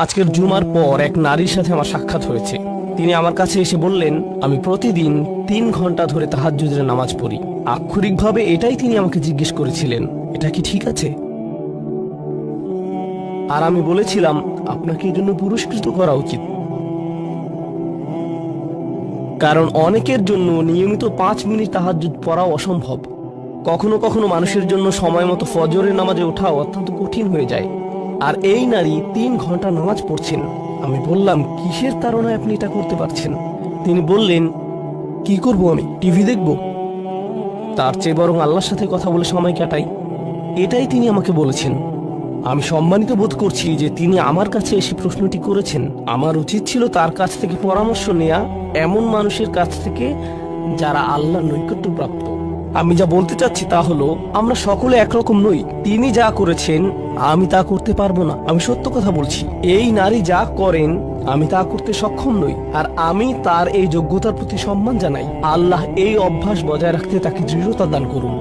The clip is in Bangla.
আজকের জুমার পর এক নারীর সাথে আমার সাক্ষাৎ হয়েছে। তিনি আমার কাছে এসে বললেন, আমি প্রতিদিন 3 ঘন্টা ধরে তাহাজ্জুদের নামাজ পড়ি। আক্ষরিকভাবে এটাই তিনি আমাকে জিজ্ঞেস করেছিলেন, এটা কি ঠিক আছে? আর আমি বলেছিলাম, আপনাকে এই জন্য পুরস্কৃত করা উচিত, কারণ অনেকের জন্য নিয়মিত 5 মিনিট তাহাজ্জুদ পড়াও অসম্ভব। কখনো কখনো মানুষের জন্য সময় মতো ফজরের নামাজে ওঠাও অত্যন্ত কঠিন হয়ে যায়। আর এই নারী 3 ঘন্টা নামাজ পড়ছেন। আমি বললাম, কিসের তাড়নায় আপনি এটা করতে পারছেন? তিনি বললেন, কি করব আমি, টিভি দেখব? তার চেয়ে বরং আল্লাহর সাথে কথা বলে সময় কাটাই। এটাই তিনি আমাকে বলেছেন। আমি সম্মানিত বোধ করছি যে তিনি আমার কাছে এসে প্রশ্নটি করেছেন। আমার উচিত ছিল তার কাছ থেকে পরামর্শ নেওয়া, এমন মানুষের কাছ থেকে যারা আল্লাহর নৈকট্য প্রাপ্ত। আমি যা বলতে চাচ্ছি তা হলো, আমরা সকলে একরকম নই। তিনি যা করেছেন আমি তা করতে পারবো না। আমি সত্য কথা বলছি, এই নারী যা করেন আমি তা করতে সক্ষম নই। আর আমি তার এই যোগ্যতার প্রতি সম্মান জানাই। আল্লাহ এই অভ্যাস বজায় রাখতে তাকে দৃঢ়তা দান করুন।